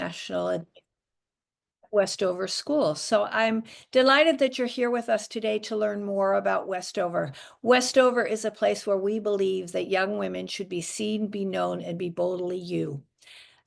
National Westover School. So I'm delighted that you're here with us today to learn more about Westover. Westover is a place where we believe that young women should be seen, be known, and be boldly you.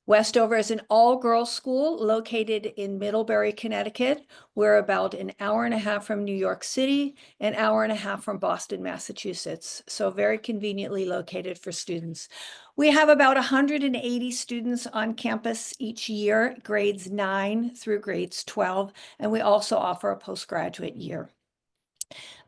Westover is an all-girls school located in Middlebury, Connecticut. We're about an hour and a half from New York City, an hour and a half from Boston, Massachusetts. So very conveniently located for students. We have about 180 students on campus each year, grades 9 through grades 12, and we also offer a postgraduate year.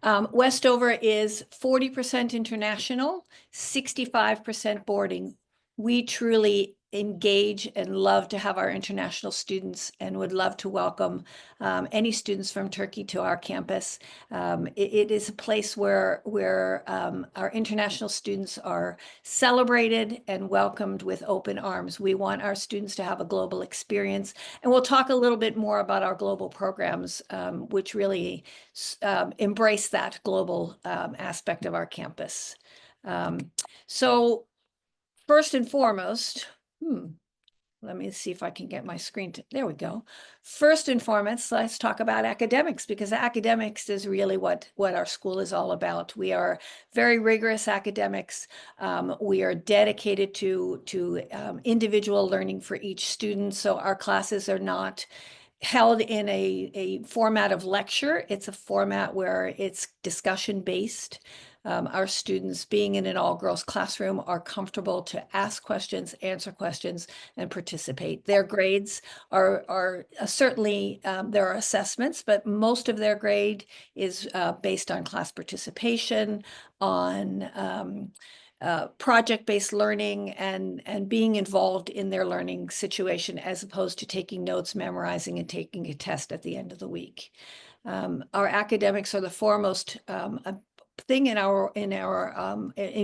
Westover is 40% international, 65% boarding. We truly engage and love to have our international students and would love to welcome any students from Turkey to our campus. It is a place where our international students are celebrated and welcomed with open arms. We want our students to have a global experience, and we'll talk a little bit more about our global programs, which really embrace that global aspect of our campus. So first and foremost, let me see if I can get my screen to, there we go. First and foremost, let's talk about academics, because academics is really what our school is all about. We are very rigorous academics. We are dedicated to individual learning for each student. So our classes are not held in a format of lecture. It's a format where it's discussion based. Our students, being in an all-girls classroom, are comfortable to ask questions, answer questions, and participate. Their grades are certainly, there are assessments, but most of their grade is based on class participation, on project-based learning and being involved in their learning situation, as opposed to taking notes, memorizing, and taking a test at the end of the week. Our academics are the foremost thing in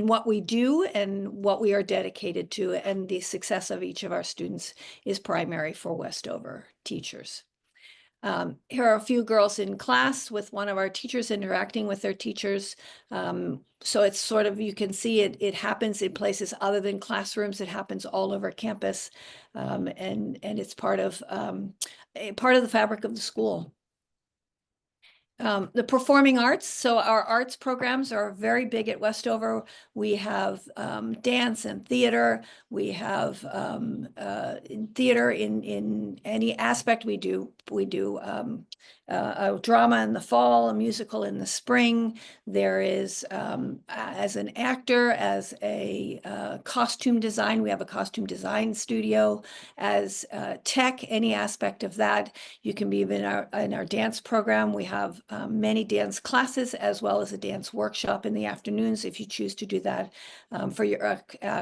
what we do and what we are dedicated to, and the success of each of our students is primary for Westover teachers. Here are a few girls in class with one of our teachers interacting with their teachers. So it's sort of, you can see it happens in places other than classrooms. It happens all over campus, and it's part of the fabric of the school. The performing arts. So our arts programs are very big at Westover. We have dance and theater. We have theater in any aspect. We do a drama in the fall, a musical in the spring. There is, as an actor, as a costume design, we have a costume design studio. As tech, any aspect of that, you can be in our dance program. We have many dance classes, as well as a dance workshop in the afternoons, if you choose to do that for your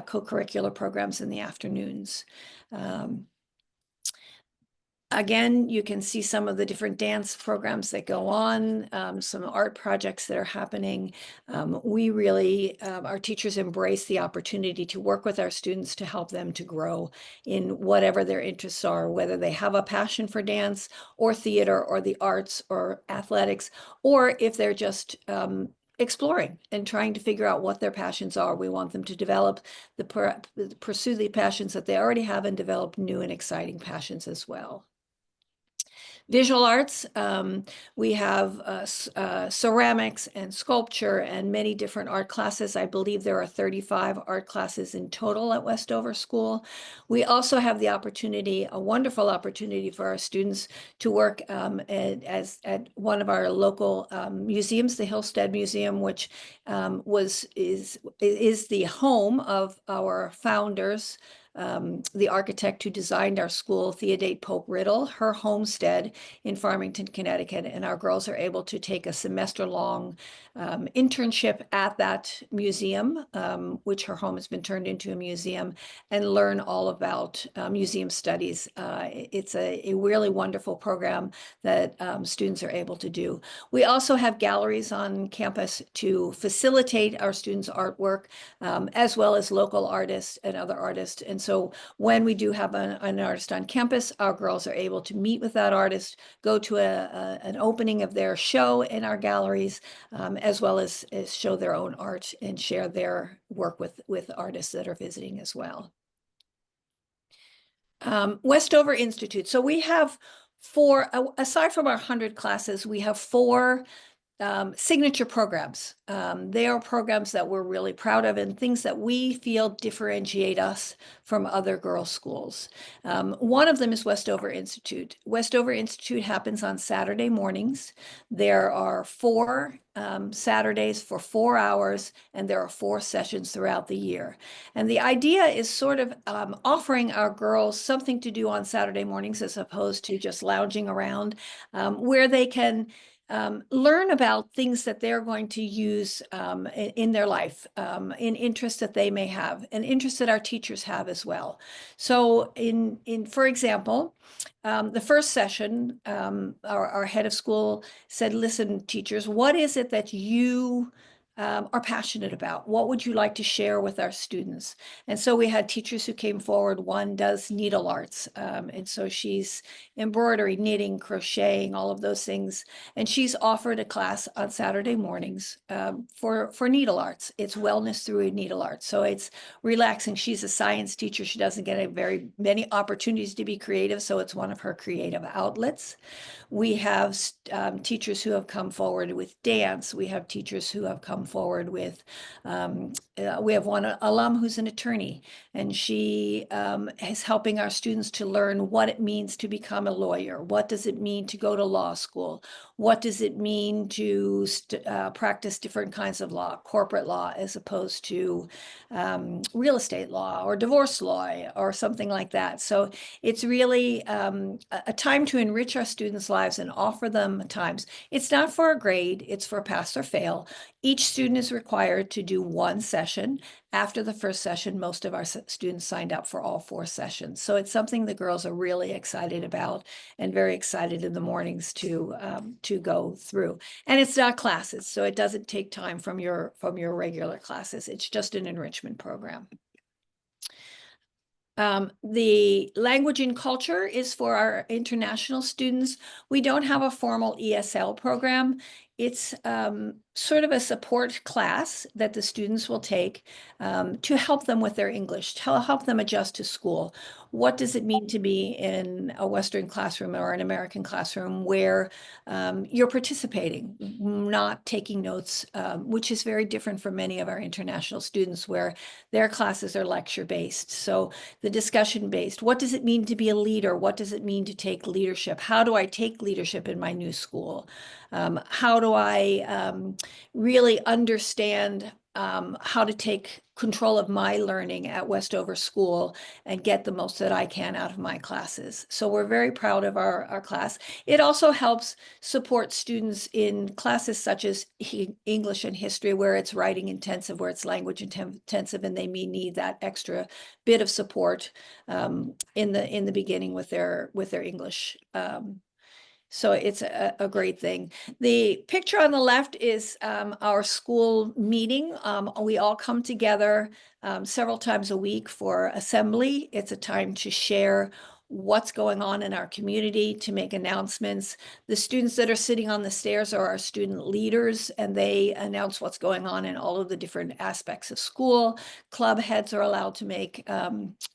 co-curricular programs in the afternoons. Again, you can see some of the different dance programs that go on, some art projects that are happening. We really, our teachers embrace the opportunity to work with our students to help them to grow in whatever their interests are, whether they have a passion for dance or theater or the arts or athletics, or if they're just exploring and trying to figure out what their passions are. We want them to develop pursue the passions that they already have and develop new and exciting passions as well. Visual arts, we have ceramics and sculpture and many different art classes. I believe there are 35 art classes in total at Westover School. We also have the opportunity, a wonderful opportunity for our students to work at one of our local museums, the Hillstead Museum, which is the home of our founders, the architect who designed our school, Theodate Pope Riddle, her homestead in Farmington, Connecticut, and our girls are able to take a semester-long internship at that museum, which her home has been turned into a museum, and learn all about museum studies. It's a really wonderful program that students are able to do. We also have galleries on campus to facilitate our students' artwork, as well as local artists and other artists. And so when we do have an artist on campus, our girls are able to meet with that artist, go to an opening of their show in our galleries, as well as show their own art and share their work with artists that are visiting as well. Westover Institute. So we have four, aside from our 100 classes, we have four signature programs. They are programs that we're really proud of and things that we feel differentiate us from other girls' schools. One of them is Westover Institute. Westover Institute happens on Saturday mornings. There are four Saturdays for 4 hours, and there are four sessions throughout the year. And the idea is sort of offering our girls something to do on Saturday mornings as opposed to just lounging around, where they can learn about things that they're going to use in their life, in interests that they may have, and interests that our teachers have as well. So for example, the first session, our head of school said, listen, teachers, what is it that you are passionate about? What would you like to share with our students? And so we had teachers who came forward. One does needle arts. And so she's embroidery, knitting, crocheting, all of those things. And she's offered a class on Saturday mornings for needle arts. It's wellness through needle arts. So it's relaxing. She's a science teacher. She doesn't get very many opportunities to be creative. So it's one of her creative outlets. We have teachers who have come forward with dance. We have teachers who have come forward with, we have one alum who's an attorney, and she is helping our students to learn what it means to become a lawyer. What does it mean to go to law school? What does it mean to practice different kinds of law, corporate law, as opposed to real estate law or divorce law or something like that? So it's really a time to enrich our students' lives and offer them times. It's not for a grade, it's for pass or fail. Each student is required to do one session. After the first session, most of our students signed up for all four sessions. So it's something the girls are really excited about and very excited in the mornings to go through. And it's not classes, so it doesn't take time from your regular classes. It's just an enrichment program. The language and culture is for our international students. We don't have a formal ESL program. It's sort of a support class that the students will take to help them with their English, to help them adjust to school. What does it mean to be in a Western classroom or an American classroom where you're participating, not taking notes, which is very different from many of our international students where their classes are lecture-based. So the discussion-based, what does it mean to be a leader? What does it mean to take leadership? How do I take leadership in my new school? How do I really understand how to take control of my learning at Westover School and get the most that I can out of my classes? So we're very proud of our class. It also helps support students in classes such as English and history, where it's writing intensive, where it's language intensive, and they may need that extra bit of support in the beginning with their English. So it's a great thing. The picture on the left is our school meeting. We all come together several times a week for assembly. It's a time to share what's going on in our community, to make announcements. The students that are sitting on the stairs are our student leaders, and they announce what's going on in all of the different aspects of school. Club heads are allowed to make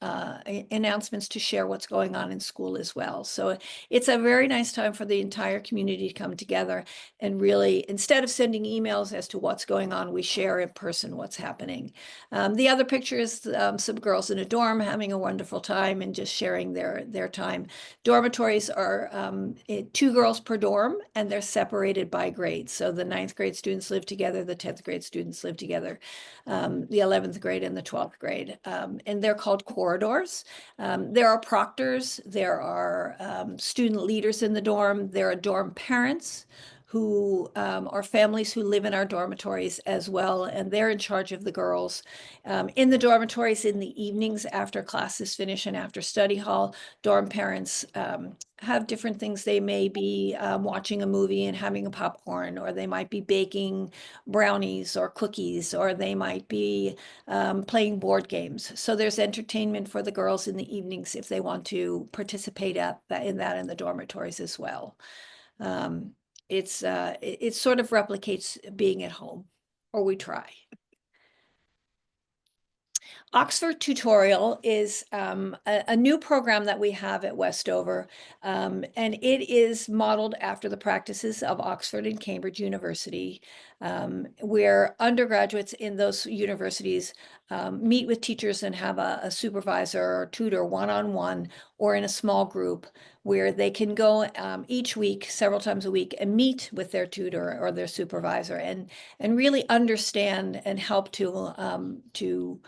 announcements to share what's going on in school as well. So it's a very nice time for the entire community to come together and really, instead of sending emails as to what's going on, we share in person what's happening. The other picture is some girls in a dorm having a wonderful time and just sharing their time. Dormitories are 2 girls per dorm, and they're separated by grades. So the 9th grade students live together, the 10th grade students live together, the 11th grade and the 12th grade. And they're called corridors. There are proctors, there are student leaders in the dorm, there are dorm parents who are families who live in our dormitories as well, and they're in charge of the girls. In the dormitories in the evenings after classes finish and after study hall, dorm parents have different things. They may be watching a movie and having a popcorn, or they might be baking brownies or cookies, or they might be playing board games. So there's entertainment for the girls in the evenings if they want to participate in the dormitories as well. It sort of replicates being at home, or we try. Oxford Tutorial is a new program that we have at Westover, and it is modeled after the practices of Oxford and Cambridge University, where undergraduates in those universities meet with teachers and have a supervisor or tutor one-on-one or in a small group where they can go each week, several times a week, and meet with their tutor or their supervisor and really understand and help to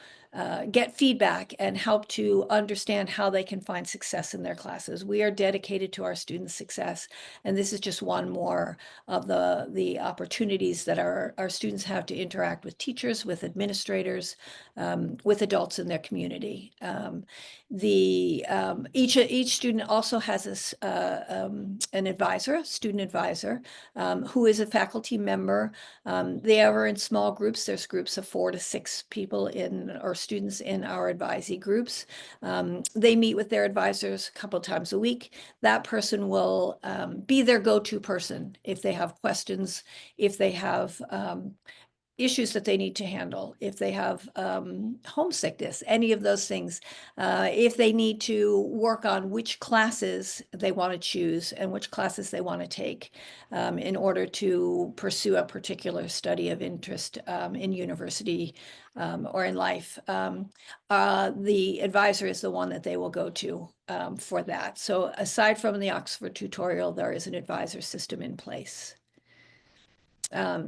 get feedback and help to understand how they can find success in their classes. We are dedicated to our students' success, and this is just one more of the opportunities that our students have to interact with teachers, with administrators, with adults in their community. Each student also has an advisor, student advisor, who is a faculty member. They are in small groups. There's groups of 4 to 6 people or students in our advisee groups. They meet with their advisors a couple times a week. That person will be their go-to person if they have questions, if they have issues that they need to handle, if they have homesickness, any of those things, if they need to work on which classes they want to choose and which classes they want to take in order to pursue a particular study of interest in university or in life. The advisor is the one that they will go to for that. So aside from the Oxford tutorial, there is an advisor system in place.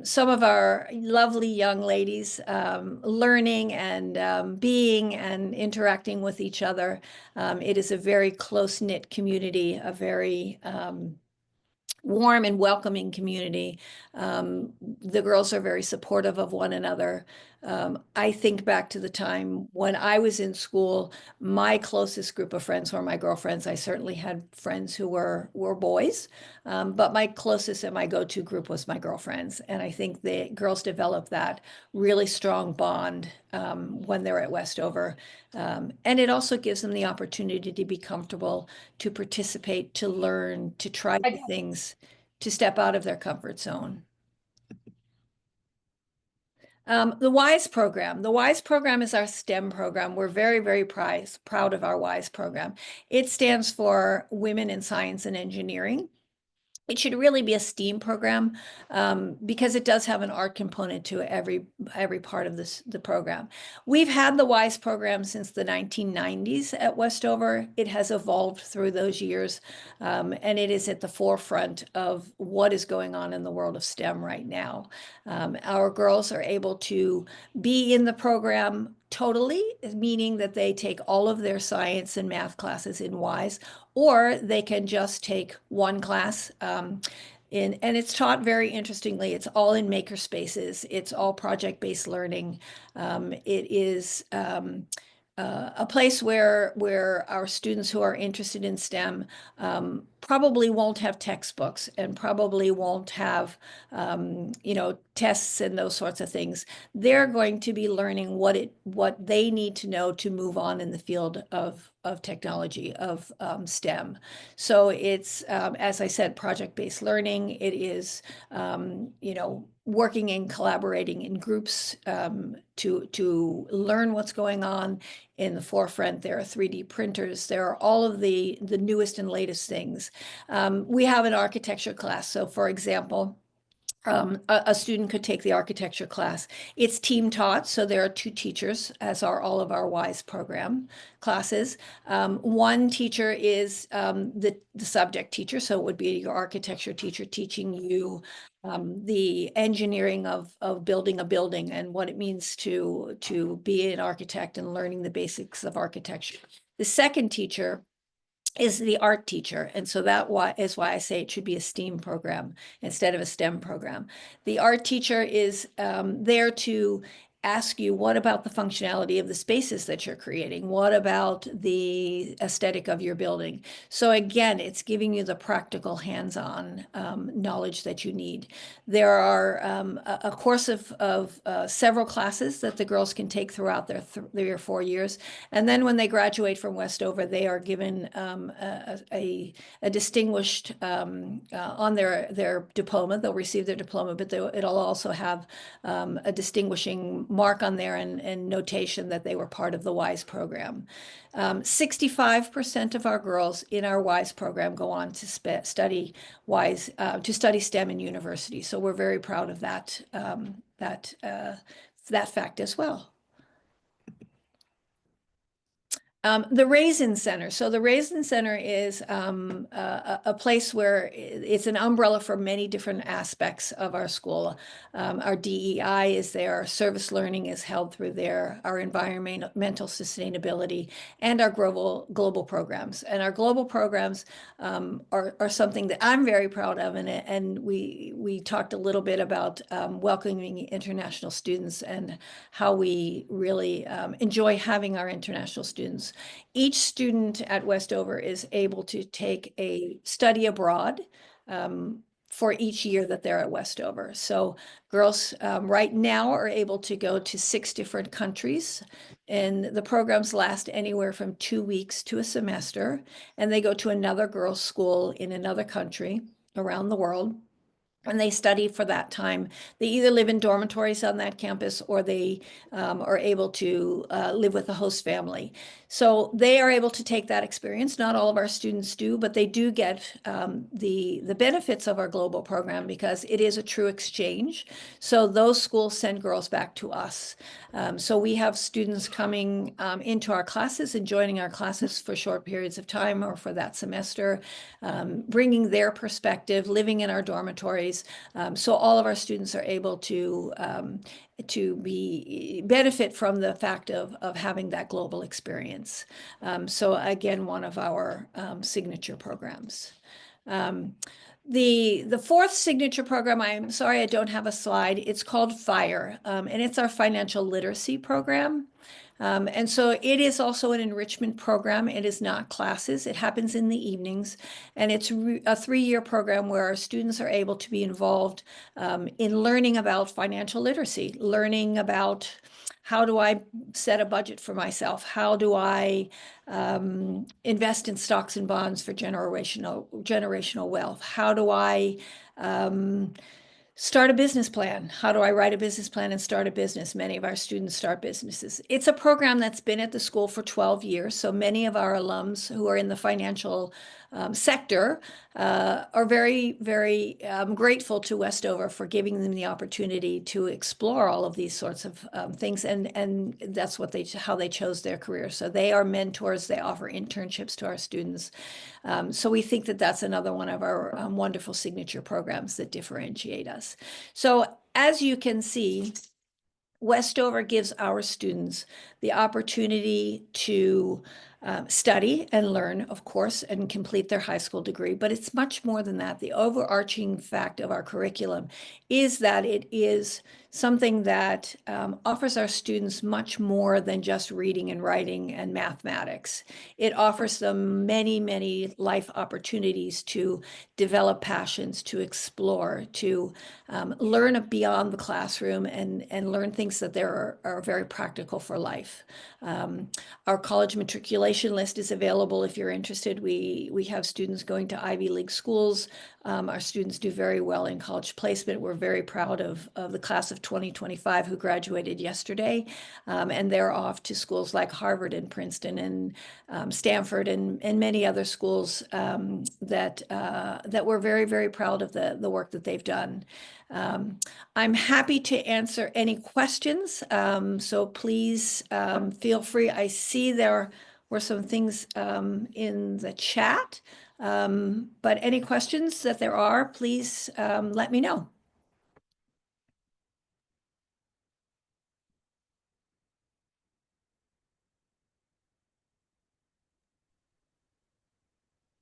Some of our lovely young ladies learning and being and interacting with each other. It is a very close-knit community, a very warm and welcoming community. The girls are very supportive of one another. I think back to the time when I was in school, my closest group of friends were my girlfriends. I certainly had friends who were boys, but my closest and my go-to group was my girlfriends. And I think the girls developed that really strong bond when they're at Westover. And it also gives them the opportunity to be comfortable, to participate, to learn, to try new things, to step out of their comfort zone. The WISE program. The WISE program is our STEM program. We're very, very proud of our WISE program. It stands for Women in Science and Engineering. It should really be a STEAM program because it does have an art component to every part of the program. We've had the WISE program since the 1990s at Westover. It has evolved through those years, and it is at the forefront of what is going on in the world of STEM right now. Our girls are able to be in the program totally, meaning that they take all of their science and math classes in WISE, or they can just take one class. And it's taught very interestingly. It's all in maker spaces. It's all project-based learning. It is a place where our students who are interested in STEM probably won't have textbooks and probably won't have, tests and those sorts of things. They're going to be learning what they need to know to move on in the field of technology, of STEM. So it's, as I said, project-based learning. It is, working and collaborating in groups to learn what's going on. In the forefront, there are 3D printers. There are all of the newest and latest things. We have an architecture class. So for example, a student could take the architecture class. It's team taught, so there are 2 teachers, as are all of our WISE program classes. One teacher is the subject teacher, so it would be your architecture teacher teaching you the engineering of building a building and what it means to be an architect and learning the basics of architecture. The second teacher is the art teacher. And so that is why I say it should be a STEAM program instead of a STEM program. The art teacher is there to ask you, what about the functionality of the spaces that you're creating? What about the aesthetic of your building? So again, it's giving you the practical hands-on knowledge that you need. There are a course of several classes that the girls can take throughout their 3 or 4 years. And then when they graduate from Westover, they are given a distinguished, on their diploma, they'll receive their diploma, but it'll also have a distinguishing mark on there and notation that they were part of the WISE program. 65% of our girls in our WISE program go on to study WISE, to study STEM in university. So we're very proud of that, that fact as well. The Raisin Center. So the Raisin Center is a place where it's an umbrella for many different aspects of our school. Our DEI is there, our service learning is held through there, our environmental sustainability, and our global programs. And our global programs are something that I'm very proud of. And we talked a little bit about welcoming international students and how we really enjoy having our international students. Each student at Westover is able to take a study abroad for each year that they're at Westover. So girls right now are able to go to 6 different countries, and the programs last anywhere from 2 weeks to a semester, and they go to another girls' school in another country around the world. And they study for that time. They either live in dormitories on that campus, or they are able to live with a host family. So they are able to take that experience. Not all of our students do, but they do get the benefits of our global program because it is a true exchange. So those schools send girls back to us. So we have students coming into our classes and joining our classes for short periods of time or for that semester, bringing their perspective, living in our dormitories. So all of our students are able to benefit from the fact of having that global experience. So again, one of our signature programs. The fourth signature program, I'm sorry I don't have a slide, it's called FIRE, and it's our financial literacy program. And so it is also an enrichment program. It is not classes. It happens in the evenings. And it's a 3-year program where our students are able to be involved in learning about financial literacy, learning about how do I set a budget for myself? How do I invest in stocks and bonds for generational wealth? How do I start a business plan? How do I write a business plan and start a business? Many of our students start businesses. It's a program that's been at the school for 12 years. So many of our alums who are in the financial sector are very, very grateful to Westover for giving them the opportunity to explore all of these sorts of things. And that's how they chose their career. So they are mentors. They offer internships to our students. So we think that that's another one of our wonderful signature programs that differentiate us. So as you can see, Westover gives our students the opportunity to study and learn, of course, and complete their high school degree. But it's much more than that. The overarching fact of our curriculum is that it is something that offers our students much more than just reading and writing and mathematics. It offers them many, many life opportunities to develop passions, to explore, to learn beyond the classroom and learn things that are very practical for life. Our college matriculation list is available if you're interested. We have students going to Ivy League schools. Our students do very well in college placement. We're very proud of the class of 2025 who graduated yesterday. And they're off to schools like Harvard and Princeton and Stanford and many other schools that we're very, very proud of the work that they've done. I'm happy to answer any questions. So please feel free. I see there were some things in the chat. But any questions that there are, please let me know.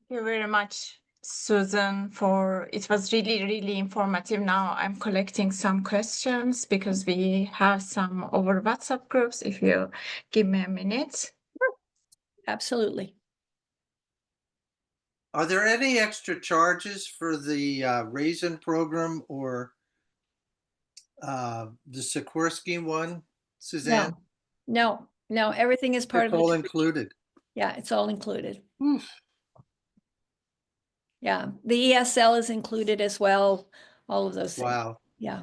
Thank you very much, Susan, it was really, really informative. Now I'm collecting some questions because we have some over WhatsApp groups. If you give me a minute. Absolutely. Are there any extra charges for the Raisin program or the Sikorsky one, Suzanne? No, everything is part It's of all the included. Yeah, it's all included. Oof. Yeah, the ESL is included as well. All of those things. Wow. Yeah.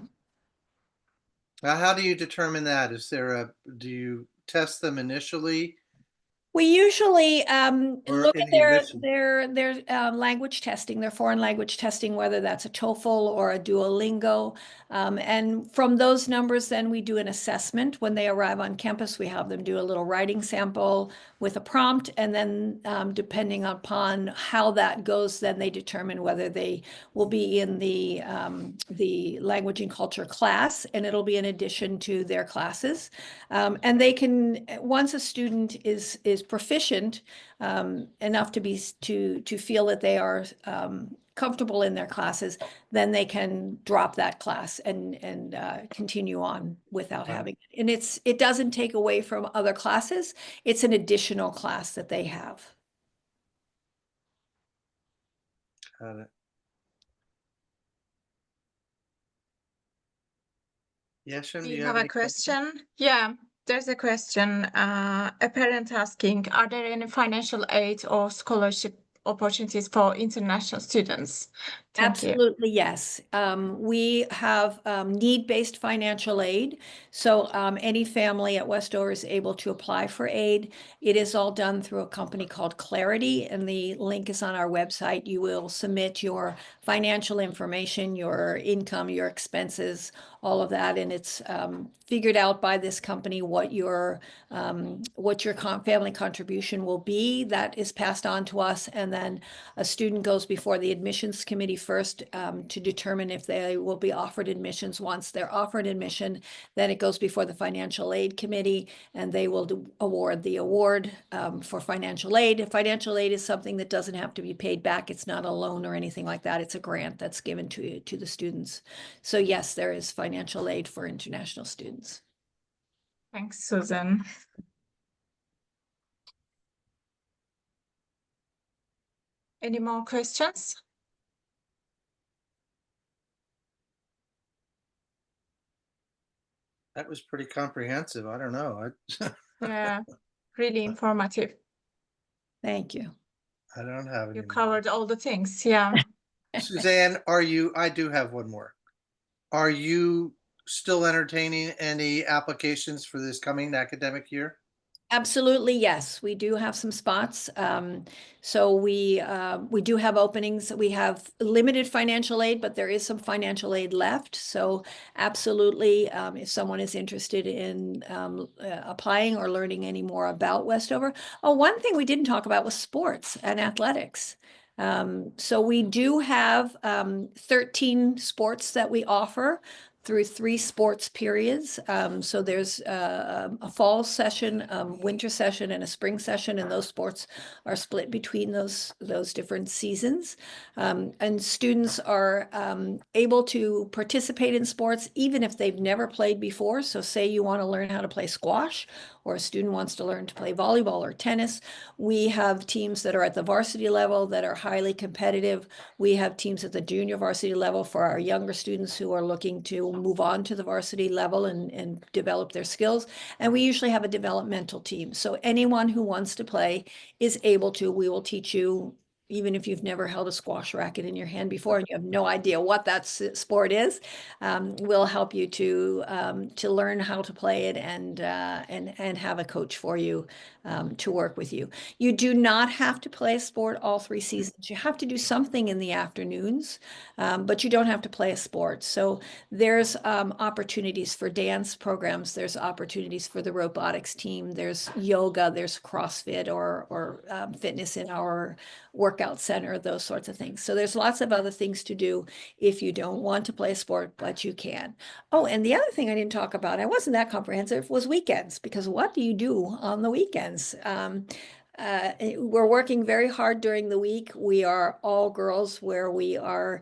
Now, how do you determine that? Do you test them initially We usually or look in at the admission? their language testing, their foreign language testing, whether that's a TOEFL or a Duolingo. And from those numbers, then we do an assessment. When they arrive on campus, we have them do a little writing sample with a prompt. And then depending upon how that goes, then they determine whether they will be in the language and culture class, and it'll be in addition to their classes. And they can, once a student is proficient enough to feel that they are comfortable in their classes, then they can drop that class and continue on without Right. having it. And it doesn't take away from other classes. It's an additional class that they have. Got it. Yeshan, do We you have have a any questions? question. Yeah, there's a question. A parent asking, are there any financial aid or scholarship opportunities for international students? Thank you. Absolutely, yes. We have need-based financial aid. So any family at Westover is able to apply for aid. It is all done through a company called Clarity, and the link is on our website. You will submit your financial information, your income, your expenses, all of that, and it's figured out by this company what your family contribution will be. That is passed on to us, and then a student goes before the admissions committee first to determine if they will be offered admissions. Once they're offered admission, then it goes before the financial aid committee, and they will award the award for financial aid. Financial aid is something that doesn't have to be paid back. It's not a loan or anything like that. It's a grant that's given to the students. So yes, there is financial aid for international students. Thanks, Susan. Any more questions? That was pretty comprehensive. I don't know. Yeah, really informative. Thank you. I don't have any You more. covered all the things. Yeah. Suzanne, I do have one more. Are you still entertaining any applications for this coming academic year? Absolutely, yes. We do have some spots. So we do have openings. We have limited financial aid, but there is some financial aid left. So absolutely, if someone is interested in applying or learning any more about Westover. Oh, one thing we didn't talk about was sports and athletics. So we do have 13 sports that we offer through 3 sports periods. So there's a fall session, winter session, and a spring session, and those sports are split between those different seasons. And students are able to participate in sports even if they've never played before. So say you want to learn how to play squash, or a student wants to learn to play volleyball or tennis. We have teams that are at the varsity level that are highly competitive. We have teams at the junior varsity level for our younger students who are looking to move on to the varsity level and develop their skills. And we usually have a developmental team. So anyone who wants to play is able to. We will teach you, even if you've never held a squash racket in your hand before and you have no idea what that sport is, we'll help you to learn how to play it and have a coach for you to work with you. You do not have to play a sport all 3 seasons. You have to do something in the afternoons, but you don't have to play a sport. So there's opportunities for dance programs. There's opportunities for the robotics team. There's yoga. There's CrossFit or fitness in our workout center, those sorts of things. So there's lots of other things to do if you don't want to play a sport, but you can. Oh, and the other thing I didn't talk about, I wasn't that comprehensive, was weekends, because what do you do on the weekends? We're working very hard during the week. We are all girls where we are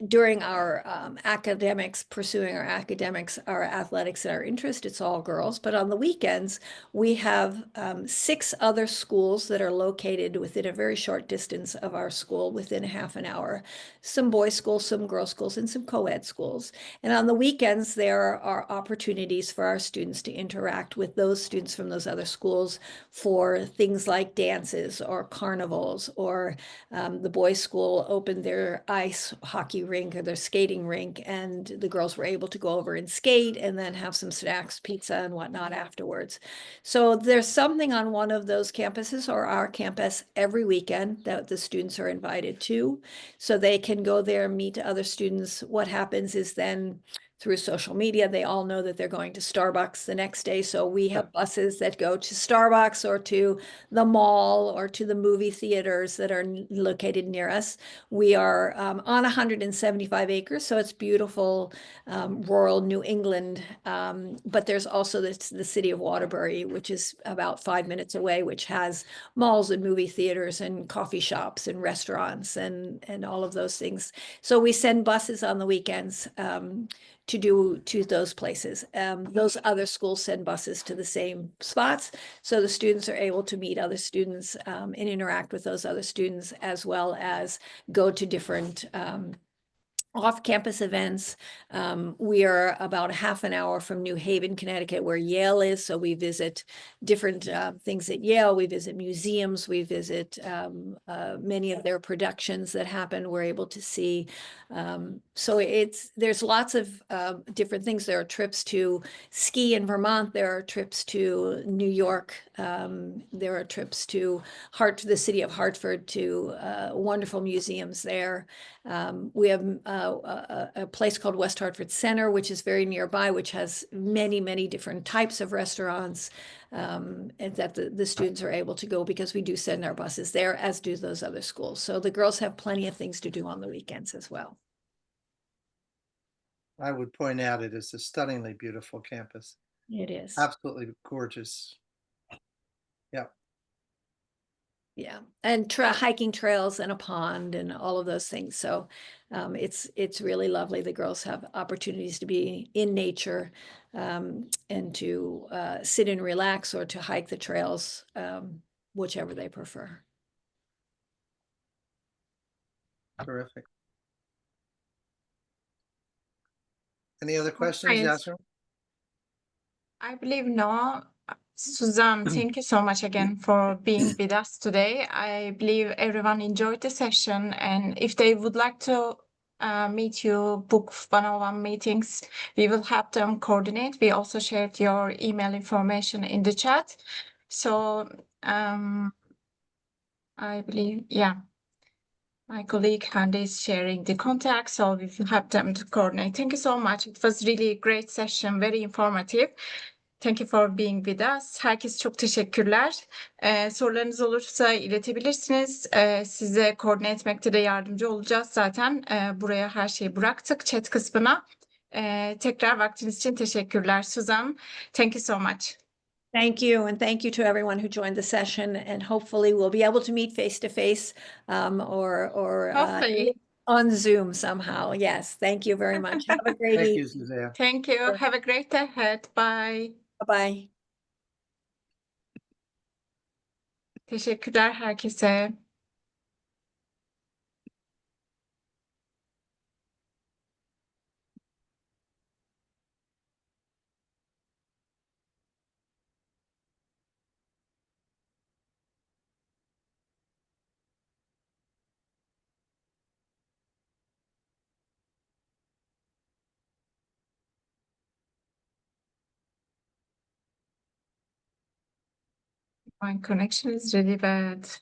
during our academics, pursuing our academics, our athletics, and our interest, it's all girls. But on the weekends, we have 6 other schools that are located within a very short distance of our school, within a half an hour. Some boys' schools, some girls' schools, and some co-ed schools. And on the weekends, there are opportunities for our students to interact with those students from those other schools for things like dances or carnivals, or the boys' school opened their ice hockey rink or their skating rink, and the girls were able to go over and skate and then have some snacks, pizza and whatnot afterwards. So there's something on one of those campuses or our campus every weekend that the students are invited to. So they can go there, meet other students. What happens is then through social media, they all know that they're going to Starbucks the next day. So we have buses that go to Starbucks or to the mall or to the movie theaters that are located near us. We are on 175 acres, so it's beautiful rural New England. But there's also the city of Waterbury, which is about 5 minutes away, which has malls and movie theaters and coffee shops and restaurants and all of those things. So we send buses on the weekends to those places. Those other schools send buses to the same spots, so the students are able to meet other students and interact with those other students, as well as go to different off-campus events. We are about half an hour from New Haven, Connecticut, where Yale is. So we visit different things at Yale. We visit museums. We visit many of their productions that happen. We're able to see. So there's lots of different things. There are trips to ski in Vermont. There are trips to New York. There are trips to the city of Hartford, to wonderful museums there. We have a place called West Hartford Center, which is very nearby, which has many, many different types of restaurants, and that the students are able to go because we do send our buses there, as do those other schools. So the girls have plenty of things to do on the weekends as well. I would point out it is a stunningly beautiful campus. It is. Absolutely gorgeous. Yeah. Yeah, and hiking trails and a pond and all of those things. So it's really lovely. The girls have opportunities to be in nature and to sit and relax, or to hike the trails, whichever they prefer. Terrific. Any other questions, Yes. Yasser? I believe no. Suzanne, thank you so much again for being with us today. I believe everyone enjoyed the session, and if they would like to meet you, book one-on-one meetings, we will help them coordinate. We also shared your email information in the chat. So I believe, yeah, my colleague Hande is sharing the contact, so we will help them to coordinate. Thank you so much. It was really a great session, very informative. Thank you for being with us. Herkese çok teşekkürler. Sorularınız olursa iletebilirsiniz. Size koordine etmekte de yardımcı olacağız zaten. Buraya her şeyi bıraktık chat kısmına. Tekrar vaktiniz için teşekkürler. Suzan, thank you so much. Thank you, and thank you to everyone who joined the session. And hopefully we'll be able to meet face to face, or Hopefully. on Zoom somehow. Yes, thank you very much. Have a great Thank evening. you, Suzanne. Thank you. Have a great day ahead. Bye. Bye-bye. Teşekkürler herkese. My connection is really bad.